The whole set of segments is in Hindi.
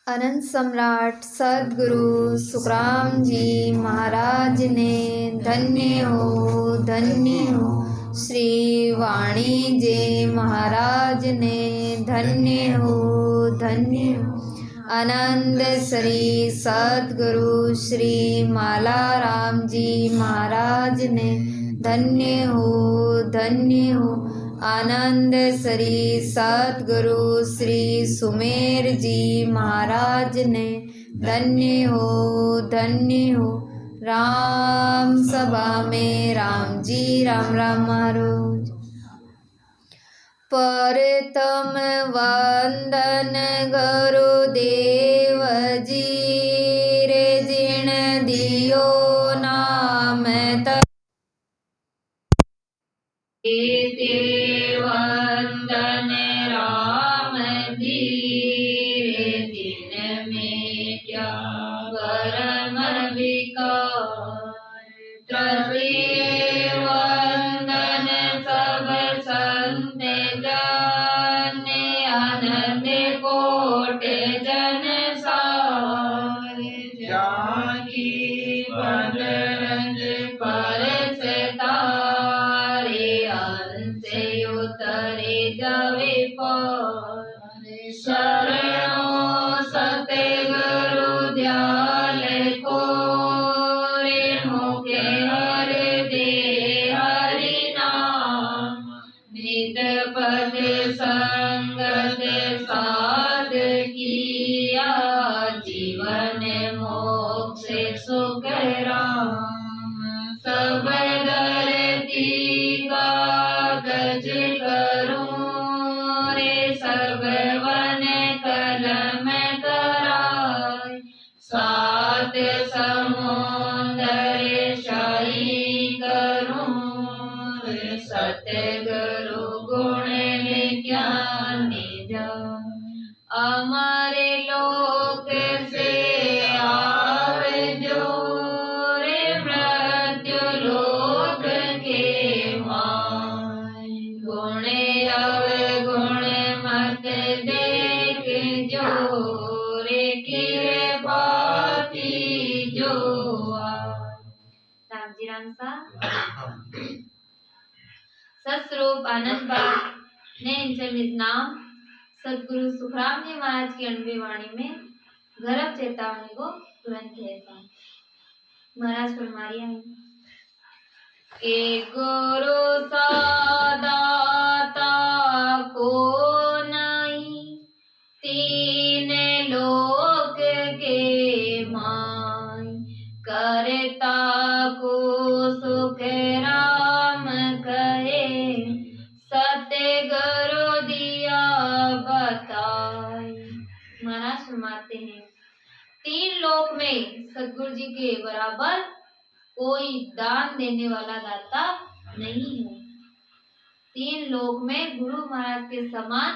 अनंत सम्राट सदगुरु सुखराम जी महाराज ने धन्य हो श्री वाणी जी महाराज ने धन्य हो आनंद श्री सदगुरु श्री माला राम जी महाराज ने धन्य हो आनंद श्री सतगुरु श्री सुमेर जी महाराज ने धन्य हो राम सभा में राम जी राम राम महाराज परतम वंदन गुरुदेव जी रे जिण दियो नाम ते वंदन राम जी रे दिन में क्या परम विकार तृतीय वंदन सब संत जन आनंद कोट जन सार जाकी बदरंज परस उतरे जावे पर शरणों सतगुरु दयाल को रे मुखे हर दे हरि नाम नित पद संगत साध किया जीवन मोक्ष सुख राम सब धरती कागज करूं रे सब वन कलम कराय सात समुंदर शाही करूं रे सतगुरु गुण ज्ञानी जान हमारे लोक से आवे जो रे मृत्यु लोक के माय गुण अवगुण मत देख जो रे कृपा की जो राम जी राम सा सस्वरूप आनंद बाग ने निज नाम सदगुरु सुखराम जी महाराज की अणुवी वाणी में गर्भ चेतावनी को तुरंत कहता महाराज फरमारिया है के गुरु सादाता को नहीं तीन लोक के माय करता को सुख राम कहे सतगुरु दिया बताए महाराज फरमाते हैं तीन लोक में सतगुरु जी के बराबर कोई दान देने वाला दाता नहीं है। तीन लोक में गुरु महाराज के समान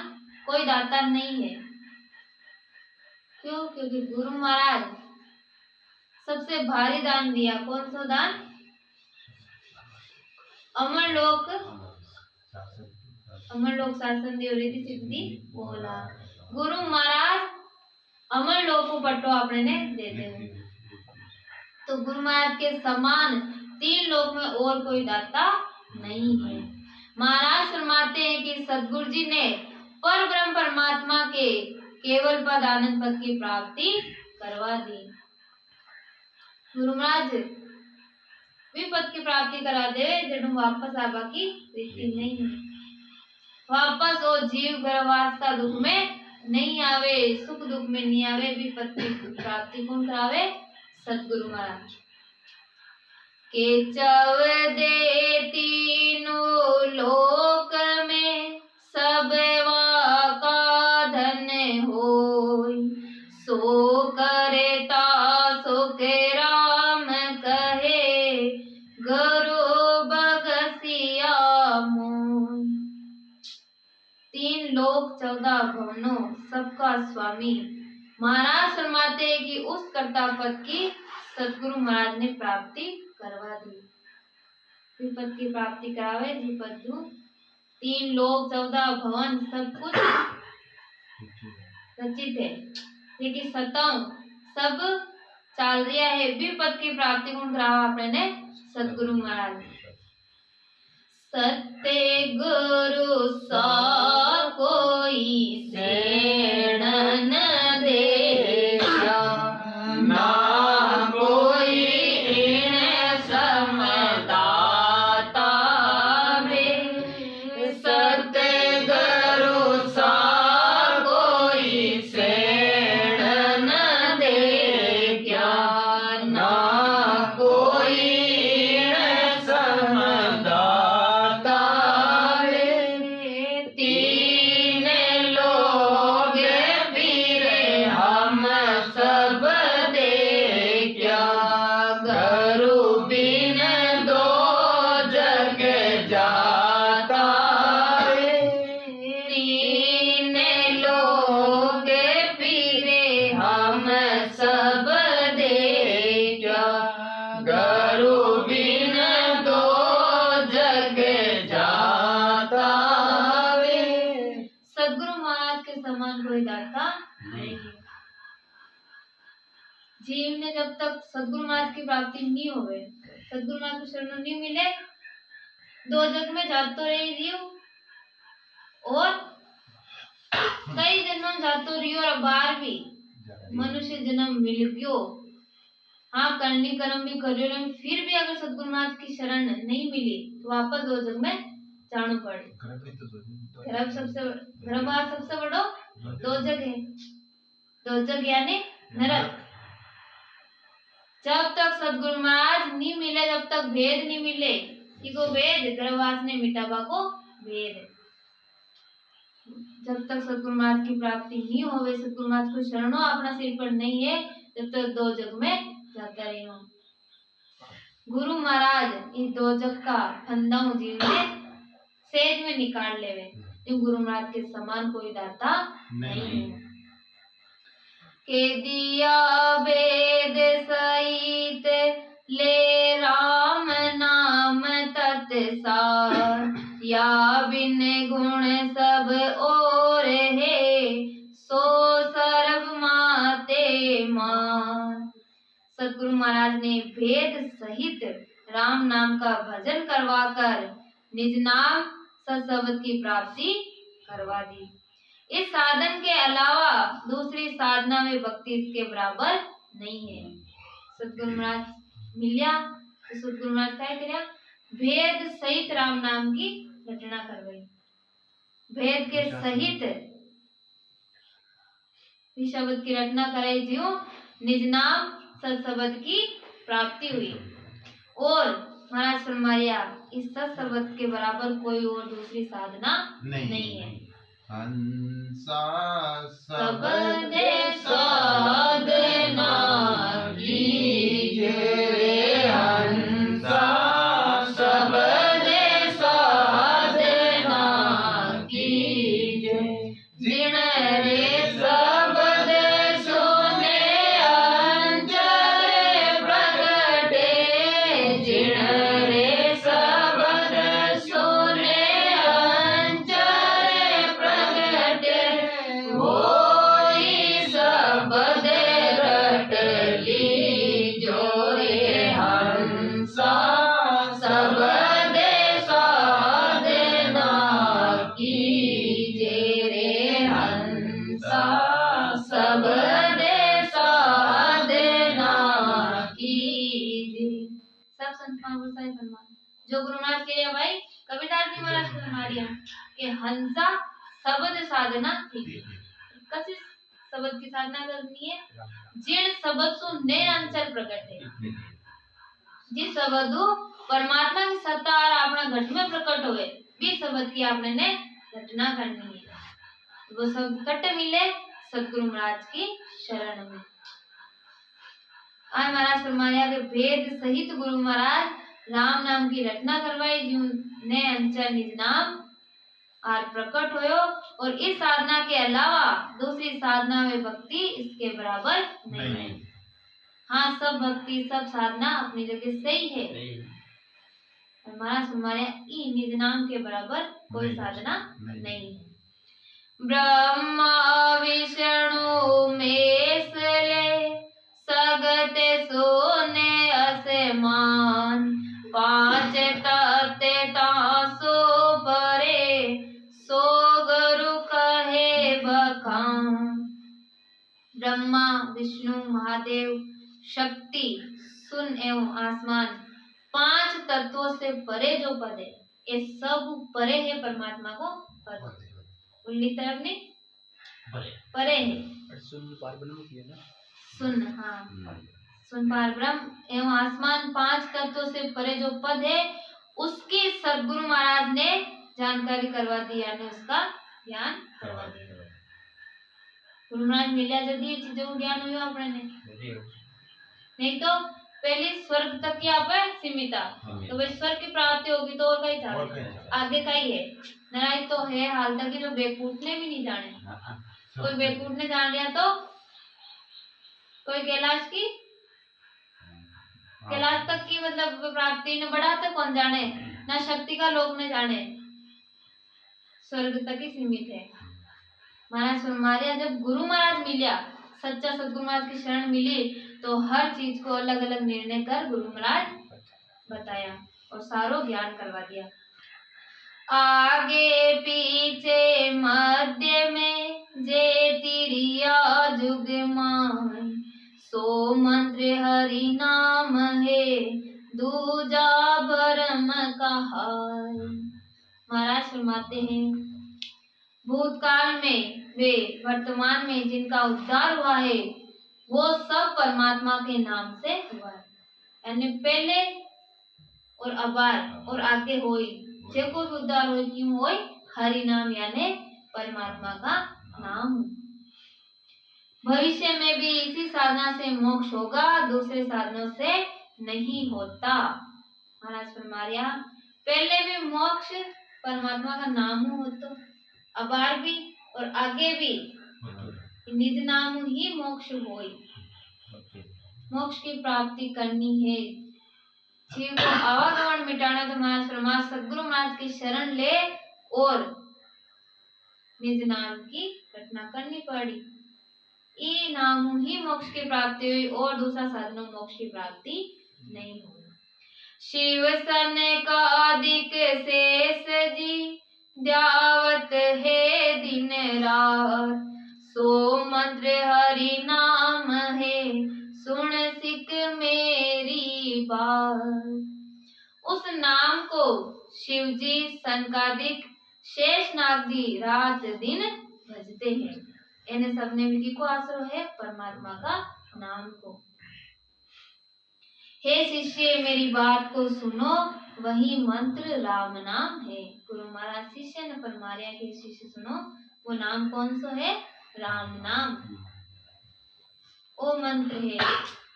कोई दाता नहीं है। क्यों? क्योंकि गुरु महाराज सबसे भारी दान दिया। कौन सा दान? अमर लोक शासन देव रिद्धि सिद्धि बोला। गुरु महाराज अमर लोक को पट्टो आपने ने देते हैं। तो गुरु महाराज के समान तीन लोक में और कोई दाता नहीं है। महाराज फरमाते हैं कि सदगुरु जी ने पर ब्रह्म परमात्मा के केवल पद आनंद पद की प्राप्ति करवा दी। गुरु महाराज भी पद की प्राप्ति करा दे जब वापस आबा की रीति नहीं है। वापस वो जीव गर्भवास दुख में नहीं आवे, सुख दुख में नहीं आवे। भी पद की प्राप्ति कौन करावे? सतगुरु महाराज के चव दे तीनों लोक में सब का धन होय सो करता सुख राम कहे गुरु बगसिया मोय। तीन लोक 14 भवनों सबका स्वामी महाराज फरमाते हैं कि उस कर्ता पद की सतगुरु महाराज ने प्राप्ति करवा दी। पद की प्राप्ति करावे जी पद्दू। तीन लोक 14 भवन सब कुछ रचित है। જે કે સતમ સબ ચાલ રહ્યા है भी पद की प्राप्ति गुण करावा अपने ने सतगुरु महाराज सत्य गुरु सा कोई सेण न देखा ना कोई इन समदाता वे सत्य गुरु सा कोई सेण न देखा ना कोई इन समदाता वे तीन लोग पीरे हम सब देखा गुरु बिन दो जग जाता रे तीन लोग पीरे हम सब देखा गुरु बिन दो जग जाता रे सदगुरु महाराज के समान कोई दाता नहीं है। जीव ने जब तक सदगुरु महाराज की प्राप्ति नहीं होवे सदगुरु महाराज को शरण नहीं मिले दो जग में जातो रही जीव और कई जन्म जातो रही और बार भी मनुष्य जन्म मिल गयो हाँ करनी कर्म भी करियो लेकिन फिर भी अगर सदगुरु महाराज की शरण नहीं मिली तो वापस दो जग में जाना पड़े गर्भ सबसे बड़ो दो जग है दो जग यानी नरक जब तक सदगुरु महाराज नहीं मिले जब तक भेद नहीं मिले कि को वेद गर्भवास ने मिटावा को वेद जब तक सदगुरु महाराज की प्राप्ति नहीं होवे सदगुरु महाराज को शरणों अपना सिर पर नहीं है जब तक दो जग में जाता रहो गुरु महाराज इस दो जग का फंदा जीव में सेज में निकाल लेवे गुरु महाराज के समान कोई दाता नहीं है के दिया वेद सहित ले राम नाम तत्सार या बिन गुण सब और है सो सर्व माते मान सदगुरु महाराज ने वेद सहित राम नाम का भजन करवाकर निज नाम सत्सवत की प्राप्ति करवा दी इस साधन के अलावा दूसरी साधना में भक्ति इसके बराबर नहीं है सदगुरु महाराज मिलिया तो सदगुरु महाराज क्या किया भेद सहित राम नाम की रचना करवाई भेद के सहित शब्द की रचना कराई जियो निज नाम सत्सबद की प्राप्ति हुई और महाराज फरमाया इस सत्सबद के बराबर कोई और दूसरी साधना नहीं है हंसा सबद साधना कीजे रे हंसा सबद साधना कीजे जिन रे सबद सुने अंजर प्रगटे जिन रे सबद सुने अंजर प्रगटे होई सबद रट लीजो रे हंसा सबद साधना कीजे रे हंसा सबद साधना कीजे सब संत महापुरुष साहिब फरमान जो गुरु महाराज के लिए भाई कबीरदास जी महाराज ने फरमा दिया कि हंसा शब्द साधना थी कसी शब्द की साधना करनी है जिन शब्द सु ने अंचल प्रकट है जिस शब्द परमात्मा की सत्ता और अपना घट में प्रकट होवे भी शब्द की आपने ने रचना करनी है वो सब कट मिले सतगुरु महाराज की शरण में आज महाराज फरमाया कि वेद सहित गुरु महाराज राम नाम की रचना करवाई जिन्हें अंचल निज नाम और प्रकट होयो और इस साधना के अलावा दूसरी साधना में भक्ति इसके बराबर नहीं। हाँ सब भक्ति सब साधना अपनी जगह सही है और महाराज हमारे निज नाम के बराबर कोई साधना नहीं है। ब्रह्मा विष्णु में ब्रह्मा विष्णु महादेव शक्ति सुन एवं आसमान, 5 तत्वों से परे जो पद है, ये सब परे है परमात्मा को पद, उल्ली तरफ नहीं परे है। सुन पार ब्रह्म की है ना, सुन, हाँ सुन पार ब्रह्म एवं आसमान, 5 तत्वों से परे जो पद है, उसकी सदगुरु महाराज ने जानकारी करवा दी, यानी उसका ज्ञान करवा दिया। गुरु महाराज मिला जल्दी ये चीजों को ज्ञान हुआ अपने ने, नहीं तो पहले स्वर्ग तक यहाँ पे सीमित था, तो भाई स्वर्ग की प्राप्ति होगी तो और कहीं जाने, आगे का ही है नारायण तो है हाल तक की, जो बेकूफ ने भी नहीं जाने, कोई बेकूफ ने जान लिया तो कोई कैलाश तक की मतलब प्राप्ति न बढ़ा तक कौन जाने, ना शक्ति का लोग न जाने, स्वर्ग तक ही सीमित है। महाराज फरमाया जब गुरु महाराज मिलिया, सच्चा सदगुरु महाराज की शरण मिली, तो हर चीज को अलग अलग निर्णय कर गुरु महाराज बताया और सारो ज्ञान करवा दिया। आगे पीछे मध्य में जे तिरिया जुग मान, सो मंत्र हरि नाम है दूजा भरम कहाय। महाराज फरमाते हैं भूतकाल में वे वर्तमान में जिनका उद्धार हुआ है वो सब परमात्मा के नाम से हुआ है, यानी पहले और अबार और आगे होई जे को भी उद्धार हो क्यों होई, हरि नाम यानी परमात्मा का नाम। भविष्य में भी इसी साधना से मोक्ष होगा, दूसरे साधनों से नहीं होता। महाराज फरमाया पहले भी मोक्ष परमात्मा का नाम हो, तो अबार भी और आगे भी निज नाम ही मोक्ष होई। मोक्ष की प्राप्ति करनी है, जीव को आवागमन मिटाना, तो महाराज फरमाया सदगुरु महाराज की शरण ले और निज नाम की घटना करनी पड़ी। ये नाम ही मोक्ष की प्राप्ति हुई और दूसरा साधनों मोक्ष की प्राप्ति नहीं हुई। शिव सन का अधिक शेष जी ध्यावत है दिन रात, सो मंत्र हरि नाम है सुन सिख मेरी बात। उस नाम को शिव जी सनकादिक शेषनाग जी रात दिन भजते हैं, इन्हें सबने भी को आश्रो है परमात्मा का नाम को। हे शिष्य मेरी बात को सुनो, वही मंत्र राम नाम है। गुरु महाराज शिष्य ने फरमाया कि शिष्य सुनो, वो नाम कौन सा है, राम नाम। ओ मंत्र है,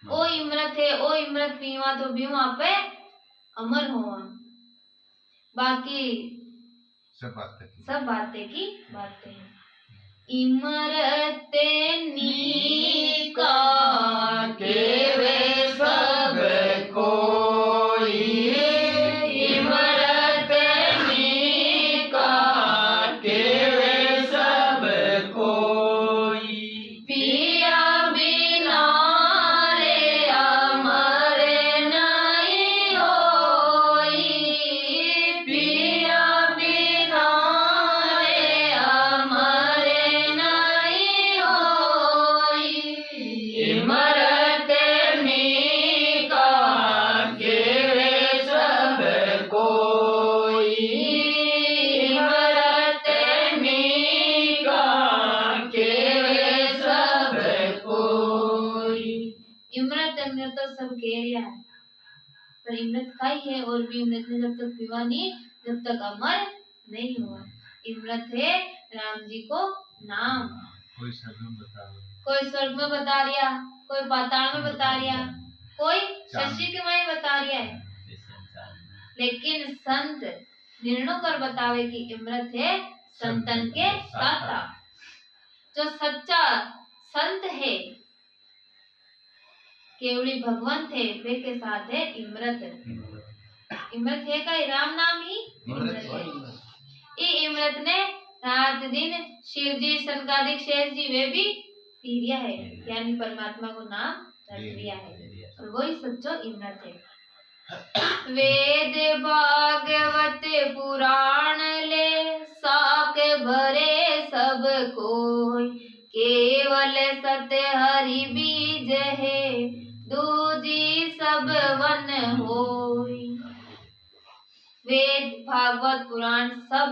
ओ इमरत है, ओ इमरत पीवा तो बीवा पे अमर हो। बाकी सब बातें की बातें हैं। इमरत नीका के वे सब कोई, इमरत नीका के वे सब कोई, पिया बिना रे अमर नहीं होई, पिया बिना रे अमर नहीं होई, इमरत नीका के वे सब कोई, इमरत नीका के वे सब कोई। इमरत अमृत तो सब कह रहा है, पर इमरत का ही है और भी इमरत ने जब तक पीवा नहीं, जब तक अमर नहीं हुआ। इमरत है राम जी को नाम, कोई स्वर्ग में बता रिया, कोई पाताल में बता रिया, कोई शशि के माई बता रिया है, लेकिन संत निर्णय कर बतावे कि इमरत है संतन के साथा। जो सच्चा संत है केवली भगवंत है, वे के साथ है इमरत। इमरत है का राम नाम ही इमरत है। ये इमरत ने रात दिन शिव जी सनकादिक शेष जी वे भी पी लिया है, यानी परमात्मा को नाम रट लिया है, और वही सच्चो इमरत है। वेद भागवत पुराण ले साक भरे सब कोई, केवल सत्य हरि बीज है, दूजी सब वन होई। वेद, भागवत, पुराण सब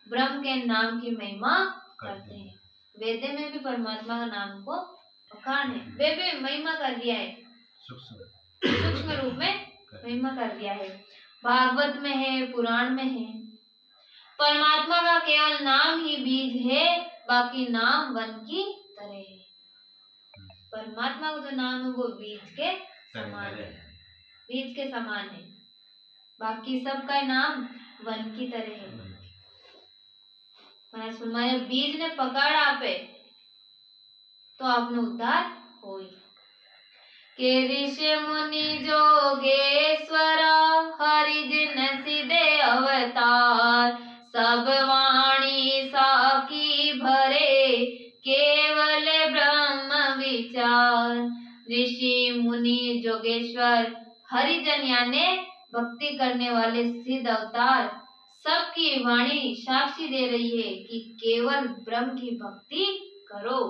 ब्रह्म के नाम की महिमा करते हैं। वेद में भी परमात्मा का नाम को बखान है, वे भी महिमा कर दिया है, सूक्ष्म रूप में महिमा कर दिया है। भागवत में है, पुराण में है। परमात्मा का केवल नाम ही बीज है, बाकी नाम वन की तरह है। परमात्मा का जो नाम है वो बीज के समान है, बीज के समान है, बाकी सबका नाम वन की तरह है। महाराज फरमाया बीज ने पकड़ आपे तो आपने उद्धार होई। के ऋषि मुनि जोगेश्वर, हरिजन सीधे अवतार, सब वाणी साकी भरे, केवल ब्रह्म विचार। ऋषि मुनि जोगेश्वर हरिजन यानी भक्ति करने वाले सिद्ध अवतार सबकी वाणी साक्षी दे रही है कि केवल ब्रह्म की भक्ति करो।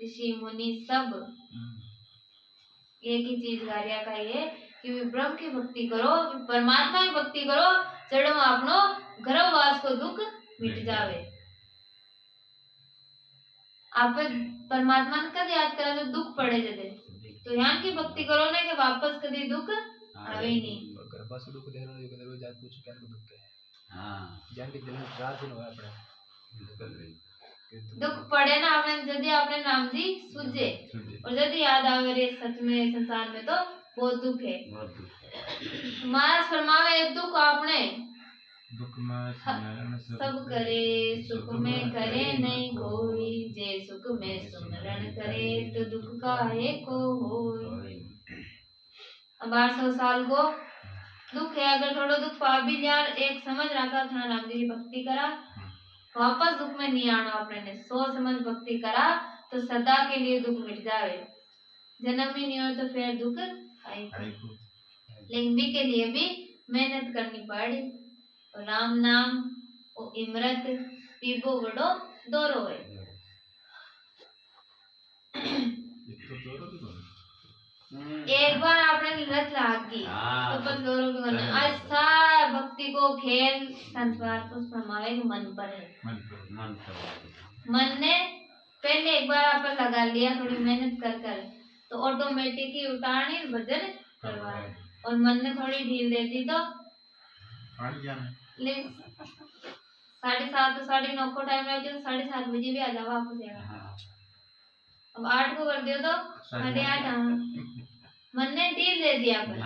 ऋषि मुनि सब एक ही चीज कार्य का है कि ब्रह्म की भक्ति करो, परमात्मा की भक्ति करो, चढ़ो आपनो गर्भवास को दुख मिट जावे। आप परमात्मा ने कद याद करा जो दुख पड़े जदे, तो यहाँ की भक्ति करो ना कि वापस कभी दुख आवे ही नहीं। गर्भवास को दुख दे रहा है, जो जान पूछ क्या को दुख है। हां जान के दिन रात दिन होया पड़े दुख पड़े ना आपने, यदि आपने नाम जी सुझे और यदि याद आवे रे सच में संसार में तो बहुत दुख है। महाराज फरमावे दुख आपने दुख में सब करे, सुख में करे नहीं कोई, जे सुख में सुमरण करे तो दुख काहे को होई। अब 800 साल को दुख है, अगर थोड़ा दुख पा भी लिया, एक समझ रखा था राम जी की भक्ति करा, वापस दुख में नहीं आना। आपने सोच समझ भक्ति करा तो सदा के लिए दुख मिट जावे। जन्म ही नहीं हो तो फिर दुख आएगा, लेकिन भी के लिए भी मेहनत करनी पड़ी। और राम नाम ओ इमरत पीबो बड़ो दोरो है। एक बार आपने लत लागी तो बस दोरो भी करना। आज सारा भक्ति को खेल संस्कार को फरमावे मन पर है। मन ने पहले एक बार आप लगा लिया, थोड़ी मेहनत कर कर तो ऑटोमेटिक ही उतारने भजन करवाए, और मन ने थोड़ी ढील दे दी तो 7:30 9:30 को टाइम रह गया, 7:30 बजे भी आ जाओ वापस। अब 8 को कर दियो तो 8:30 मन ने ढील दे दिया पर।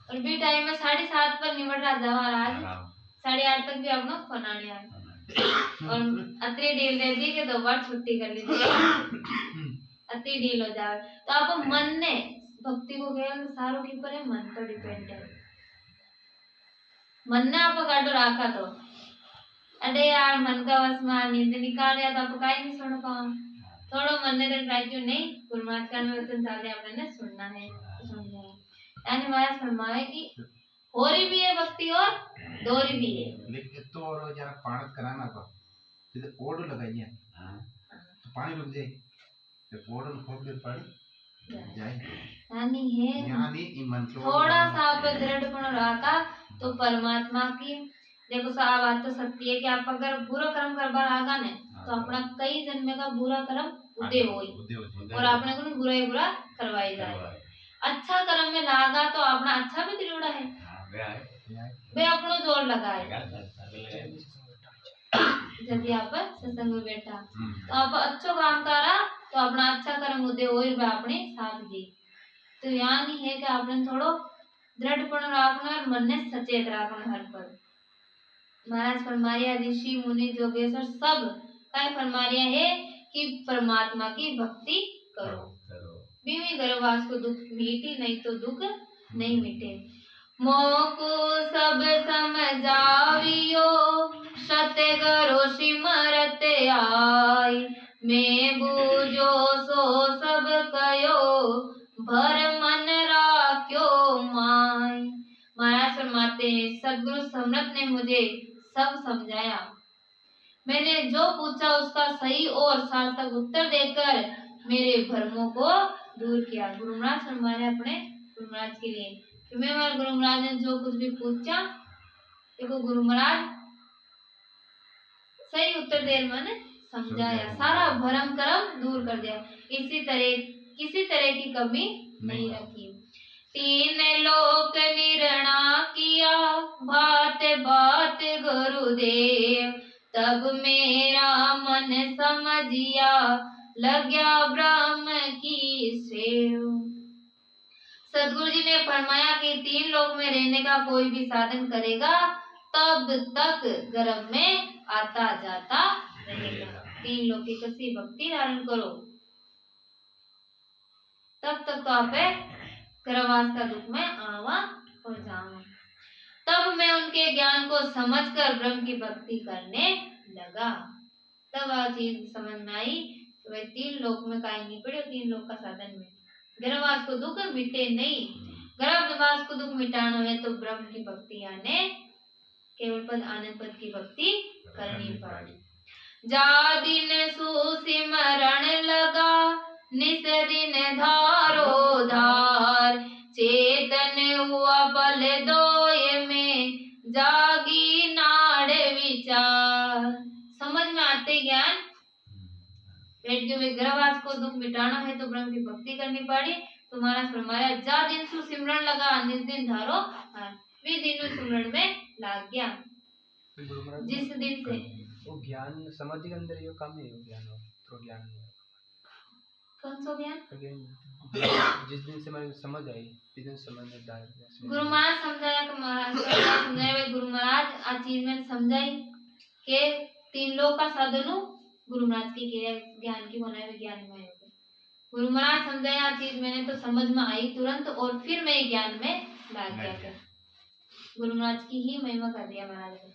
और भी टाइम में 7:30 पर निमट रहा जावा आज 8:30 तक भी अपना फनाने आए, और अतरी ढील दे दी कि 2 बार छुट्टी कर ली अति ढील हो जाए। तो आप मन ने भक्ति को केवल सारों के ऊपर है, मन पर डिपेंड है। मन ने आप काटो रखा तो अरे यार मन का बस में नींद निकाल रहा तो आप काहे नहीं सुन पाओ। थोड़ा मन ने तो नहीं परमात्मा में वचन सारे आपने सुनना है तो सुन जाए। यानी महाराज फरमाए कि होरी भी है भक्ति और दोरी भी है। लेकिन तो और जरा पानी कराना तो सीधे ओड़ लगाइए तो पानी रुक जाए, तो ओड़ खोल के पानी जाए। यानी ईमान थोड़ा सा आप दृढ़पन रखा तो परमात्मा की देखो साहब बात तो सत्य है कि आप अगर बुरा कर्म करवा आगा ने तो अपना कई जन्म का बुरा कर्म उदय होई और आपने को बुरा ही बुरा करवाई जाए। अच्छा कर्म में लागा तो अपना अच्छा भी त्रिउड़ा है वे अपनो जोर लगाए। जब आप सत्संग में बैठा तो आप अच्छा काम करा तो अपना अच्छा कर्म उदय होई वे अपने साथ दी। तो यहाँ नहीं है कि आपने थोड़ो दृढ़पन रखना और मन ने सचेत रखना हर पल। महाराज फरमाया ऋषि मुनि जोगेश्वर सब का फरमाया है कि परमात्मा की भक्ति करो। बीवी गर्भवास को दुख मिटे नहीं तो दुख नहीं मिटे। मोको सब समझावियो सत्य करो सिमरत आई। मैं बूझो सो सब कयो भर मन राख्यो माई। महाराज फरमाते हैं सदगुरु सम्राट ने मुझे सब समझाया, मैंने जो पूछा उसका सही और सार्थक उत्तर देकर मेरे भ्रमों को दूर किया। गुरु महाराज फरमा रहे अपने गुरु महाराज के लिए कि मैं हमारे गुरु महाराज ने जो कुछ भी पूछा, देखो गुरु महाराज सही उत्तर दे मैंने समझाया, सारा भरम करम दूर कर दिया, किसी तरह की कमी नहीं रखी। तीन लोक निर्णा किया, बात बात गुरुदेव, तब मेरा मन समझिया, लग्या ब्रह्म की सेव। सदगुरु जी ने फरमाया कि 3 लोक में रहने का कोई भी साधन करेगा तब तक गर्भ में आता जाता रहेगा। 3 लोक की कसी भक्ति धारण करो तब तक तो आप गर्भवास का दुख में आवा और जावा। तब मैं उनके ज्ञान को समझकर ब्रह्म की भक्ति करने लगा। तब आ चीज समझ में आई कि भाई 3 लोक में काई नहीं पड़े, 3 लोक का साधन में गर्भवास को दुख मिटे नहीं। गर्भवास को दुख मिटाना है तो ब्रह्म की भक्ति यानी केवल पद आनंद पद की भक्ति करनी पड़ी। जा दिन सुसिमरण लगा, निस दिन धारो धार, चेतन हुआ बल दोय में, जागी नाड़ विचार। समझ में आते ज्ञान पेट के में गर्भवास को दुख मिटाना है तो ब्रह्म की भक्ति करनी पड़ी। तो महाराज फरमाया जा दिन सु सिमरन लगा, निस दिन धारो वे दिन सिमरन में लाग गया। जिस दिन से वो ज्ञान समाधि के अंदर ये काम नहीं हो, ज्ञान हो तो ज्ञान नहीं हो। कौन सा ज्ञान? जिस दिन से मैं समझ आई, जिस दिन समझ में डाल गुरु महाराज समझाया कि महाराज समझाया गुरु महाराज आज चीज मैंने समझाई के 3 लोक का साधन गुरु महाराज की क्रिया ज्ञान की होना है ज्ञान में होगा। गुरु महाराज समझाया चीज मैंने तो समझ में आई तुरंत और फिर मैं ज्ञान में लाग गया था। गुरु महाराज की ही महिमा कर दिया महाराज ने।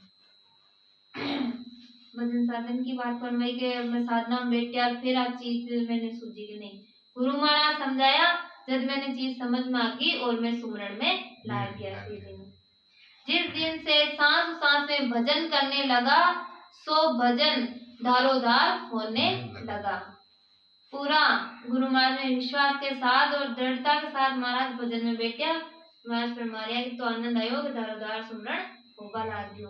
भजन साधन की बात फरमाई के मैं साधना में बैठ गया, फिर आज चीज मैंने सूझी कि नहीं। गुरु महाराज समझाया जब मैंने चीज समझ में आ गई और मैं सुमरण में लाग गया। जिस दिन से सांस सांस में भजन करने लगा, सो भजन धारोधार होने लगा। पूरा गुरु महाराज ने विश्वास के साथ और दृढ़ता के साथ महाराज भजन में बैठा। महाराज फरमाया कि तो आनंद आयो धारोधार सुमरण होगा लाग गयो।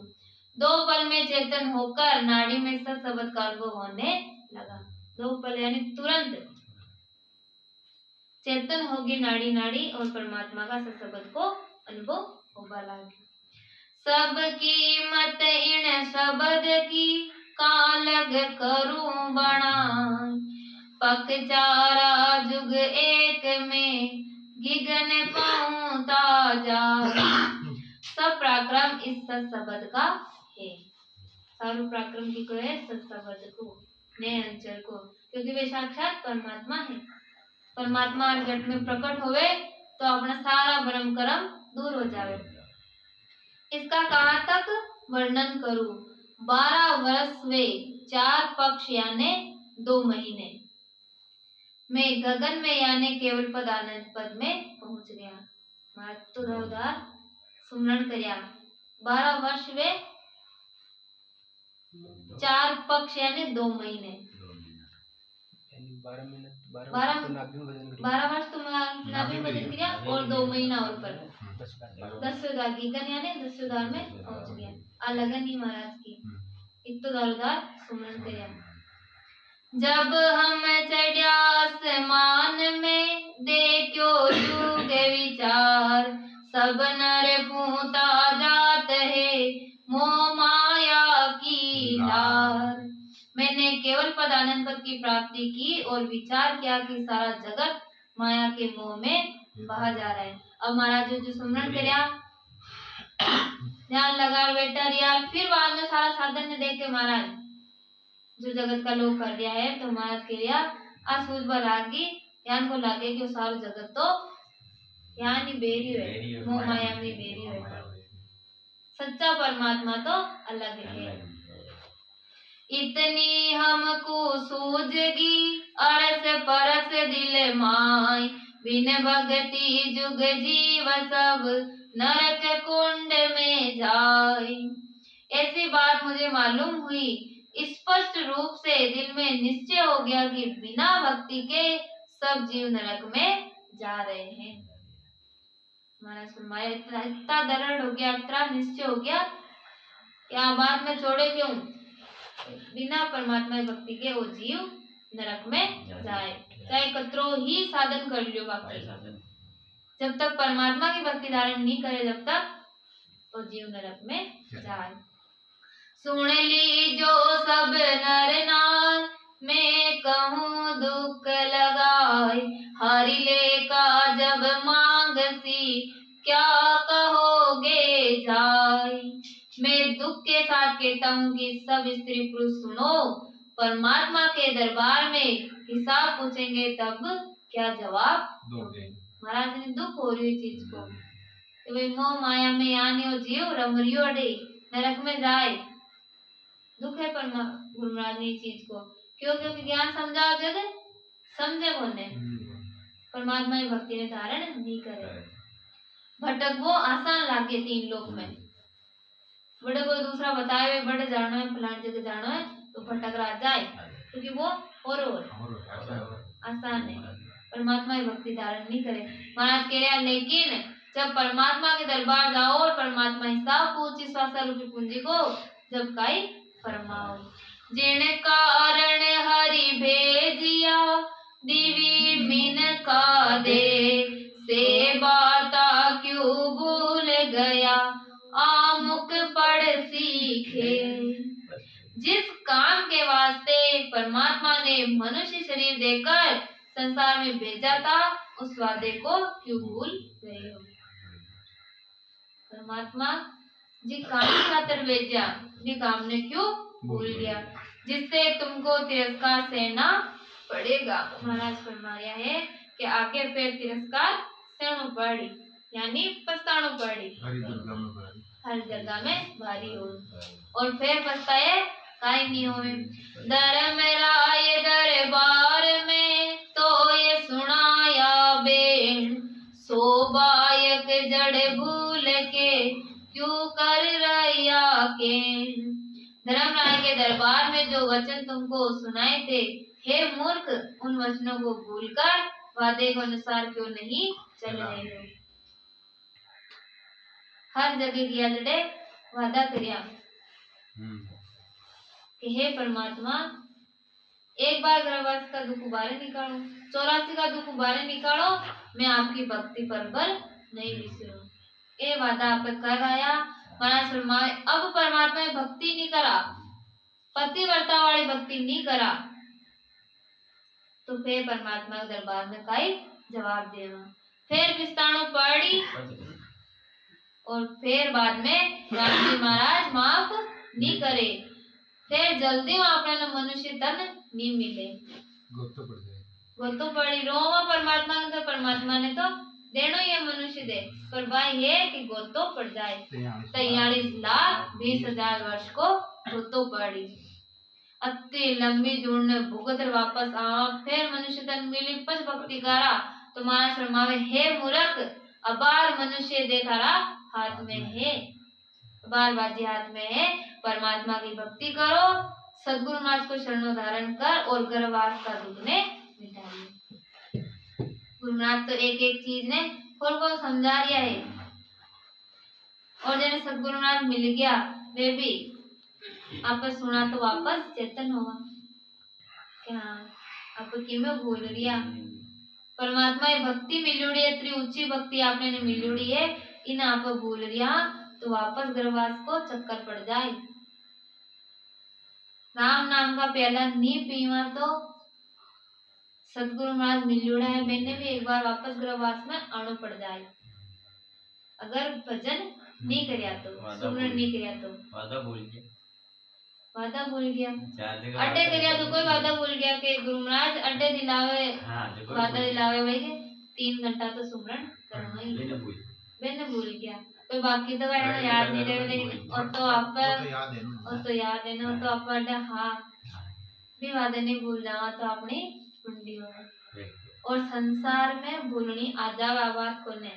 2 पल में चेतन होकर नाड़ी में सब शब्द का अनुभव होने लगा। 2 पल यानी तुरंत चेतन होगी नाड़ी नाड़ी और परमात्मा का सब शब्द को अनुभव होगा लाग गयो। सबकी मत इन शब्द की कालग करूं बनाई, पक चारा जुग एक में गिगन पाऊं ताजा। सब पराक्रम इस सत्शब्द का है। सारू पराक्रम की को है सत्शब्द को ने अंचल को, क्योंकि वे साक्षात परमात्मा है। परमात्मा घट में प्रकट होवे तो अपना सारा भ्रम कर्म दूर हो जावे। इसका कहाँ तक वर्णन करूं? 12 वर्ष वे 4 पक्ष यानी 2 महीने मैं गगन में यानी केवल पद आनंद पद में पहुंच गया। मातुदार सुमरण करया 12 वर्ष वे 4 पक्ष यानी 2 महीने 12 मिनट 12 वर्ष तुम नाभि भजन किया और 2 महीना और पर 10वें गीगन यानी 10वें में पहुंच गया। आ लगन ही महाराज की इतो दारोदार सुमरण करया। जब हम चढ़्या आसमान में देखो जुग विचार, सब नर पूता जात है मोह माया की लार। मैंने केवल पद आनंद पद की प्राप्ति की और विचार किया कि सारा जगत माया के मोह में बहा जा रहा है। अब महाराज जो सुमरण करया ध्यान लगा बैठा रिया, फिर बाद में सारा साधन ने देख के महाराज जो जगत का लोग कर दिया है तो महाराज के लिया सूझ लागी ध्यान को लागे कि सारा जगत तो यहाँ नहीं बेरी है, मोह माया में बेरी है। सच्चा परमात्मा तो अलग है। इतनी हमको सूझगी अरस परस दिल माय, बिन भगति जुग जीव सब नरक कुंड में जाए। ऐसी बात मुझे मालूम हुई स्पष्ट रूप से दिल में निश्चय हो गया कि बिना भक्ति के सब जीव नरक में जा रहे हैं। महाराज फरमाया इतना इतना दृढ़ हो गया, इतना निश्चय हो गया कि आप बात में छोड़े क्यों, बिना परमात्मा की भक्ति के वो जीव नरक में जाए, चाहे कतरो ही साधन कर लियो बाकी, जब तक परमात्मा की भक्ति धारण नहीं करे जब तक वो जीव नरक में जाए। सुन ली जो सब नर नार, मैं कहूँ दुख लगाए, हरि लेका जब मांग सी, क्या कहोगे जाय। मैं दुख के साथ कहता हूँ कि सब स्त्री पुरुष सुनो, परमात्मा के दरबार में हिसाब पूछेंगे तब क्या जवाब दोगे। महाराज ने दुख हो रही चीज को कि भाई मोह माया में आने जीव रमरियो अड़े नरक में जाए, दुख है गुरु महाराज ने चीज को, क्यों? क्योंकि ज्ञान समझा जग समझे बोने, परमात्मा की भक्ति ने धारण नहीं करे। भटक वो आसान लागे तीन लोक में, बड़े कोई दूसरा बताए हुए बड़े जानो है फलान जगह जानो है तो भटक रहा जाए, क्योंकि वो और आसान है, परमात्मा की भक्ति धारण नहीं करे। महाराज कह रहे हैं लेकिन जब परमात्मा के दरबार जाओ और परमात्मा हिसाब पूछी स्वासा रूपी पूंजी को जब काई फरमाओ, जिन कारण हरि भेजिया दिवी मिन का दे, से बाता क्यों भूल गया आमुक पढ़ सीखे। जिस काम के वास्ते परमात्मा ने मनुष्य शरीर देकर संसार में भेजा था उस वादे को क्यों भूल गए हो। परमात्मा जी काम की खातिर भेजा, जी काम ने क्यों भूल गया, जिससे तुमको तिरस्कार सहना पड़ेगा। महाराज फरमाया है कि आगे फिर तिरस्कार सहना पड़ी, यानी पछताना पड़ी, हर जगह में भारी हो, और फिर पछताए काई नहीं होवे। धर्म राय दरबार में तो ये सुनाया बेन, सोबायक जड़ भूल के क्यों कर रहा के। धर्म राय के दरबार में जो वचन तुमको सुनाए थे, हे मूर्ख उन वचनों को भूलकर वादे के अनुसार क्यों नहीं चल रहे हो। हर जगह किया जड़े वादा करिया कि हे परमात्मा एक बार गर्भवास का दुख बारे निकालो, 84 का दुख बारे निकालो, मैं आपकी भक्ति पर बल नहीं बिसरूं। ये वादा आप कर आया। महाराज फरमाए अब परमात्मा की भक्ति नहीं करा, पतिव्रता वाली भक्ति नहीं करा तो फिर परमात्मा के दरबार में काई जवाब देना, फिर विस्तारणों पड़ी, और फिर बाद में राम जी महाराज माफ नहीं करे, फिर जल्दी अपना मनुष्य तन नहीं मिले, गोतो पड़ी रोमा परमात्मा ने, तो परमात्मा ने तो देनो ये मनुष्य दे, पर भाई ये कि गोतो पड़ जाए 43,20,000 वर्ष को गोतो पड़ी। अति लंबी जुड़ने भुगत वापस आ, फिर मनुष्य तन मिली पच भक्ति करा तो महाराज फरमावे हे मूर्ख अबार मनुष्य दे थारा हाथ में है, बार बाजी हाथ में है, परमात्मा की भक्ति करो, सदगुरु महाराज को शरणों धारण कर और गर्भवास का दुख ने मिटाइए। गुरु महाराज तो एक एक चीज ने को समझा रिया है, और जिन्हें सदगुरु महाराज मिल गया वे भी आप सुना तो वापस चेतन हुआ क्या आप किमें भूल रिया। परमात्मा की भक्ति मिलूड़ी है, इतनी ऊंची भक्ति आपने ने मिलूड़ी है, इन आप भूल रिया तो वापस गर्भवास को चक्कर पड़ जाए। राम नाम का प्याला नहीं पीवा तो सदगुरु महाराज मिलूड़ा है, मैंने भी एक बार वापस गर्भवास में आना पड़ जाए अगर भजन नहीं करिया तो, सुमरन नहीं करिया तो। वादा भूल गया अड्डे करिया तो कोई वादा भूल गया कि गुरु महाराज अड्डे दिलावे, वादा दिलावे भाई 3 घंटा तो सुमरन करना ही, मैंने भूल गया कोई बाकी तो याद नहीं रहे, लेकिन और तो आप और तो याद है ना, तो आप हाँ भी वादा नहीं भूल जावा तो अपनी कुंडी हो। और संसार में भूलनी आ जावे आ बात को ने,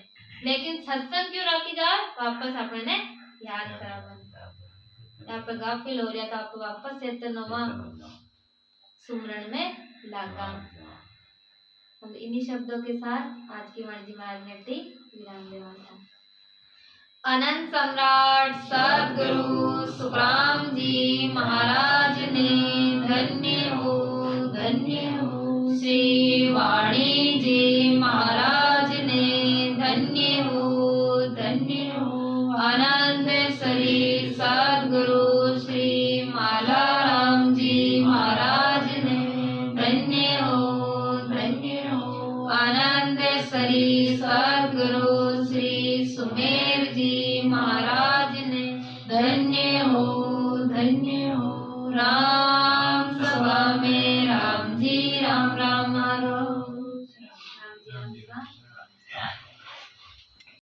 लेकिन सत्संग क्यों रखी जाए वापस अपने ने याद करा। यहाँ पे गाफिल हो रहा था, आप वापस चेतन हुआ, सुमरन में लागा। अब इन्हीं शब्दों के साथ आज की वाणी महाराज ने अपनी विराम देवा था। अनंत सम्राट सदगुरु सुखराम जी महाराज ने धन्य हो श्री वाणी जी महाराज ने धन्य हो आनंद श्री सदगुरु श्री माला राम जी महाराज ने धन्य हो आनंद श्री सदगुरु श्री सुमेर जी महाराज ने धन्य हो राम सभा में राम जी राम राम मारो। राम जी राम।